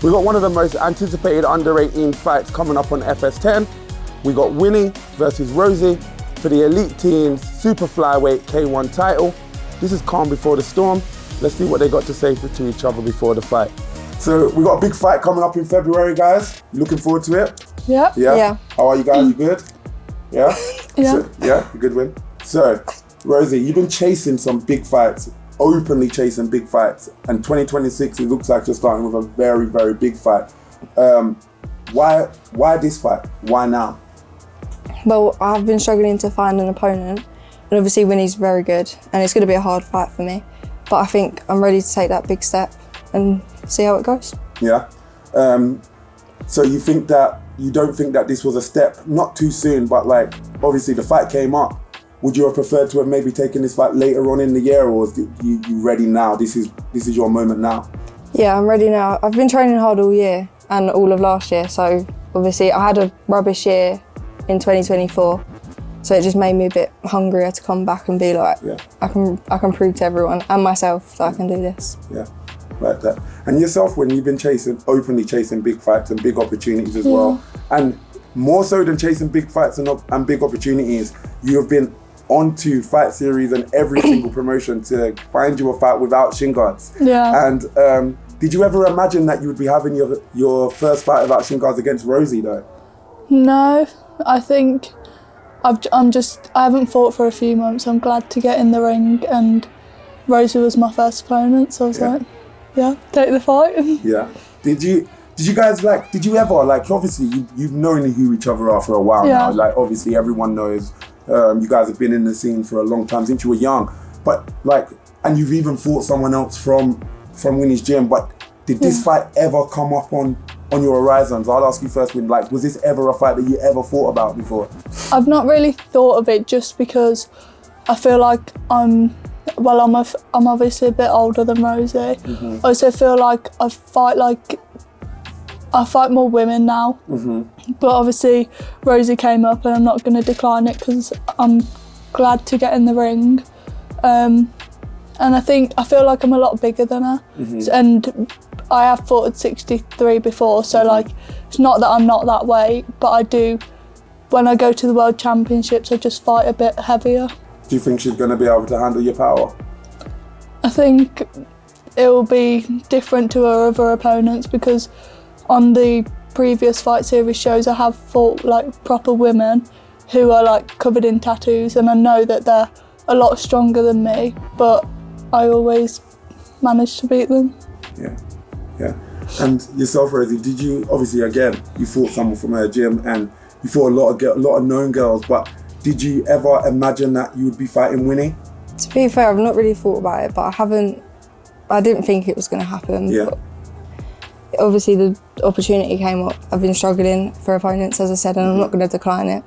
We got one of the most anticipated under 18 fights coming up on FS10. We got Winnie versus Rosie for the Elite Teens Super Flyweight K1 title. This is calm before the storm. Let's see what they got to say to each other before the fight. So we got a big fight coming up in February, guys. You looking forward to it? Yep. Yeah. How are you guys? You good? Yeah? Yeah. So, yeah, you good win. So, Rosie, you've been chasing some big fights, openly chasing big fights, and 2026, it looks like you're starting with a very, very big fight. Why this fight? Why now? Well, I've been struggling to find an opponent, and obviously Winnie's very good, and it's going to be a hard fight for me. But I think I'm ready to take that big step and see how it goes. Yeah. So you don't think that this was a step, not too soon, but like, obviously the fight came up. Would you have preferred to have maybe taken this fight later on in the year, or is you ready now? This is your moment now? Yeah, I'm ready now. I've been training hard all year and all of last year, so obviously I had a rubbish year in 2024, so it just made me a bit hungrier to come back and be like, yeah. I can prove to everyone and myself that I can do this. Yeah, like that. And yourself, when you've been openly chasing big fights and big opportunities as well, and more so than chasing big fights and big opportunities, you have been onto FightSeries and every single promotion to find you a fight without shin guards. Yeah. And did you ever imagine that you would be having your first fight without shin guards against Rosie though? No, I think I haven't fought for a few months. I'm glad to get in the ring, and Rosie was my first opponent, so I was like, yeah, take the fight. Yeah. Did you ever, obviously you've known who each other are for a while now, like obviously everyone knows, you guys have been in the scene for a long time since you were young, but and you've even fought someone else from Winnie's gym, but did this fight ever come up on your horizons? I'll ask you first, Win, was this ever a fight that you ever thought about before? I've not really thought of it, just because I feel like I'm obviously a bit older than Rosie. I also feel like I fight more women now, but obviously Rosie came up and I'm not going to decline it because I'm glad to get in the ring. And I feel like I'm a lot bigger than her, and I have fought at 63 before, so it's not that I'm not that weight, but I do, when I go to the World Championships, I just fight a bit heavier. Do you think she's going to be able to handle your power? I think it will be different to her other opponents, because on the previous FightSeries shows I have fought proper women who are covered in tattoos, and I know that they're a lot stronger than me, but I always manage to beat them. Yeah. And yourself, Rosie, did you, obviously again, you fought someone from her gym and you fought a lot of known girls, but did you ever imagine that you would be fighting Winnie? To be fair, I've not really thought about it, but I didn't think it was going to happen. Yeah. But obviously the opportunity came up. I've been struggling for opponents, as I said, and I'm not going to decline it.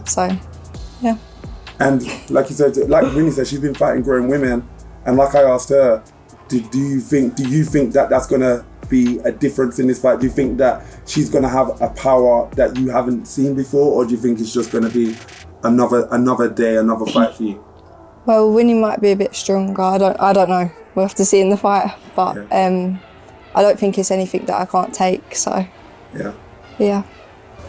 So, yeah. And like you said, like Winnie said, she's been fighting grown women, and like I asked her, do you think that that's going to be a difference in this fight? Do you think that she's going to have a power that you haven't seen before, or do you think it's just going to be another day, another fight for you? Well, Winnie might be a bit stronger. I don't know. We'll have to see in the fight, but I don't think it's anything that I can't take. So yeah.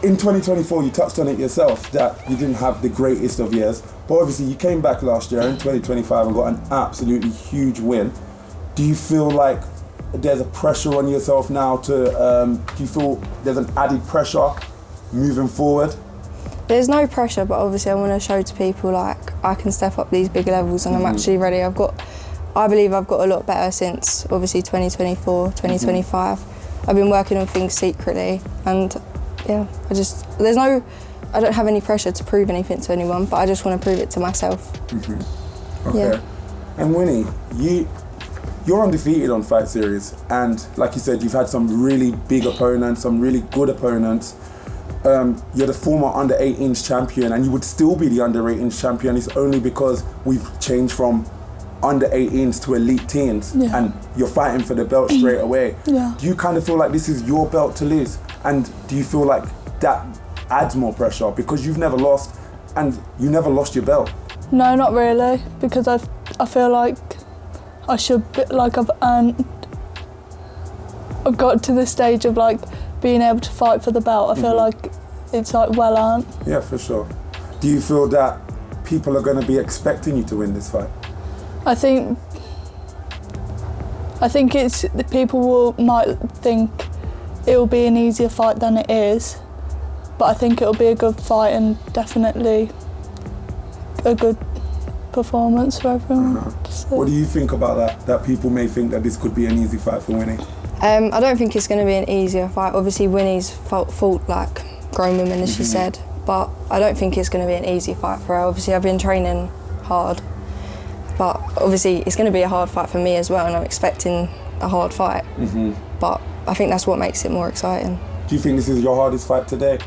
In 2024, you touched on it yourself that you didn't have the greatest of years, but obviously you came back last year in 2025 and got an absolutely huge win. Do you feel like there's a pressure on yourself now do you feel there's an added pressure moving forward? There's no pressure, but obviously I want to show to people I can step up these big levels, and I'm actually ready. I believe I've got a lot better since obviously 2024, 2025. I've been working on things secretly, and I don't have any pressure to prove anything to anyone, but I just want to prove it to myself. Okay. Yeah. And Winnie, you're undefeated on FightSeries, and like you said, you've had some really big opponents, some really good opponents. You're the former under 18s champion, and you would still be the under 18s champion. It's only because we've changed from under 18s to elite teens, and you're fighting for the belt straight away. Yeah. Do you kind of feel like this is your belt to lose? And do you feel like that adds more pressure because you've never lost, and you never lost your belt? No, not really, because I feel like I should be, I've earned I've got to the stage of like being able to fight for the belt, I feel like it's like well earned. Yeah, for sure. Do you feel that people are going to be expecting you to win this fight? I think it's might think it will be an easier fight than it is, but I think it'll be a good fight and definitely a good performance for everyone. What do you think about that? That people may think that this could be an easy fight for Winnie? I don't think it's going to be an easier fight. Obviously, Winnie's fought like grown women, as she said, but I don't think it's going to be an easy fight for her. Obviously, I've been training hard, but obviously it's going to be a hard fight for me as well, and I'm expecting a hard fight. But I think that's what makes it more exciting. Do you think this is your hardest fight today?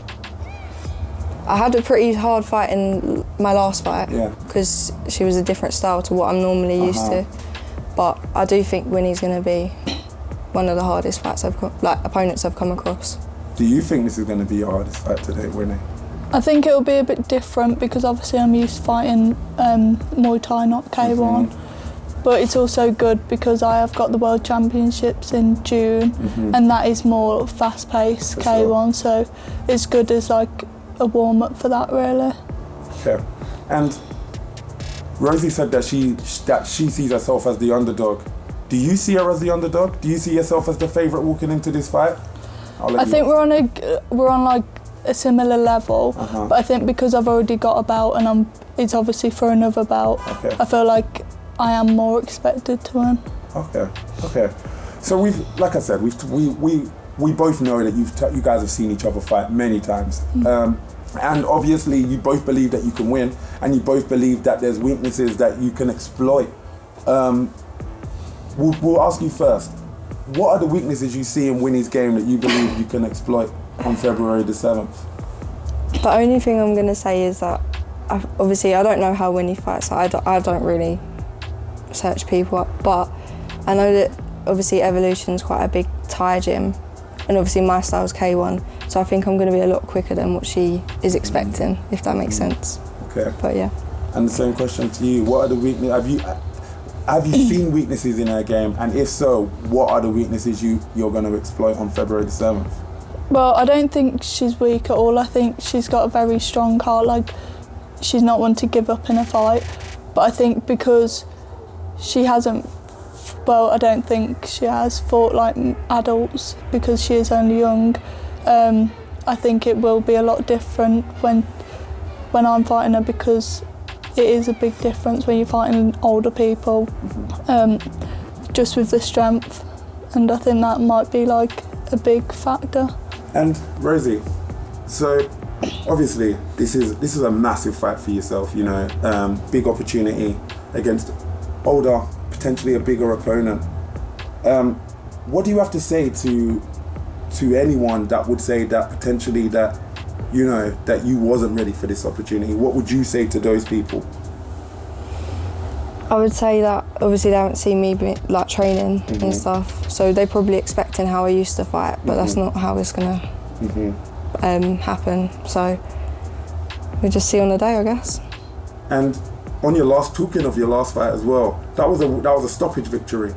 I had a pretty hard fight in my last fight because she was a different style to what I'm normally used to. But I do think Winnie's going to be one of the hardest fights opponents I've come across. Do you think this is going to be your hardest fight today, Winnie? I think it'll be a bit different because obviously I'm used to fighting Muay Thai, not K1. But it's also good because I have got the World Championships in June and that is more fast-paced K1, so it's good as like a warm-up for that, really. Okay. And Rosie said that she sees herself as the underdog. Do you see her as the underdog? Do you see yourself as the favourite walking into this fight? I think we're on like a similar level, but I think because I've already got a belt and it's obviously for another belt, I feel like I am more expected to win. Okay. So like I said, we both know that you guys have seen each other fight many times. And obviously you both believe that you can win, and you both believe that there's weaknesses that you can exploit. We'll ask you first, what are the weaknesses you see in Winnie's game that you believe you can exploit on February the 7th? The only thing I'm going to say is that obviously I don't know how Winnie fights, so I don't really search people up, but I know that obviously Evolution's quite a big Thai gym, and obviously my style's K1, so I think I'm going to be a lot quicker than what she is expecting, if that makes sense. Okay. But yeah. And the same question to you, what are the weaknesses, have you seen weaknesses in her game, and if so, what are the weaknesses you're going to exploit on February the 7th? Well, I don't think she's weak at all. I think she's got a very strong heart, like she's not one to give up in a fight, but I think because she hasn't, well, I don't think she has fought like adults because she is only young. I think it will be a lot different when I'm fighting her, because it is a big difference when you're fighting older people, just with the strength, and I think that might be like a big factor. And Rosie, so obviously this is a massive fight for yourself, you know, big opportunity against older, potentially a bigger opponent. What do you have to say to anyone that would say that potentially that, you know, that you wasn't ready for this opportunity? What would you say to those people? I would say that obviously they haven't seen me like training and stuff, so they're probably expecting how I used to fight, but that's not how it's gonna happen. So we'll just see on the day, I guess. And on talking of your last fight as well, that was a stoppage victory.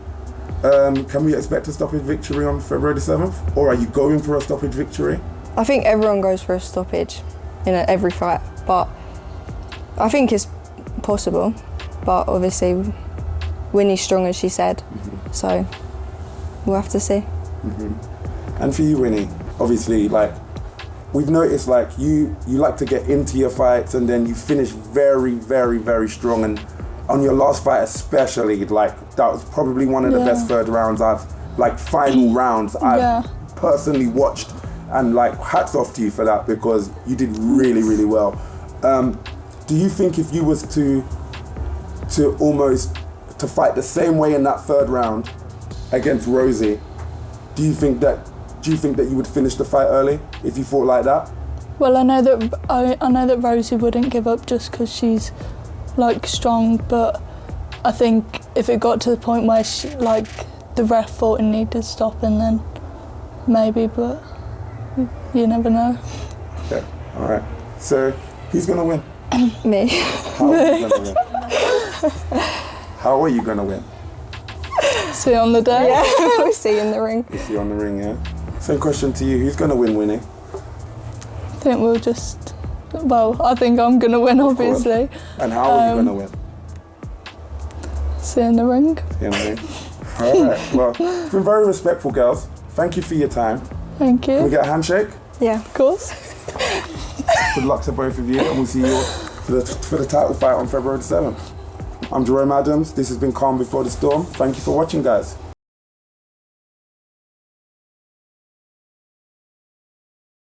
Can we expect a stoppage victory on February the 7th, or are you going for a stoppage victory? I think everyone goes for a stoppage in every fight, but I think it's possible. But obviously, Winnie's strong, as she said, so we'll have to see. And for you, Winnie, obviously, like we've noticed, like you like to get into your fights and then you finish very, very, very strong. And on your last fight, especially, like that was probably one of the best third rounds final rounds I've personally watched. And like hats off to you for that, because you did really, really well. Do you think if you was to fight the same way in that third round against Rosie, do you think that you would finish the fight early if you fought like that? Well, I know that Rosie wouldn't give up just because she's like strong, but I think if it got to the point where the ref thought it needed stopping, then maybe, but you never know. Okay, all right. So who's gonna win? Me. How are you gonna win? See you on the day. Yeah, we'll see you in the ring. We'll see you on the ring, yeah. Same question to you. Who's going to win, Winnie? I think we'll just... Well, I think I'm going to win, obviously. And how are you going to win? See you in the ring. See you in the ring. All right. Well, it's been very respectful, girls. Thank you for your time. Thank you. Can we get a handshake? Yeah. Of course. Good luck to both of you, and we'll see you for the title fight on February the 7th. I'm Jerome Adams. This has been Calm Before the Storm. Thank you for watching, guys.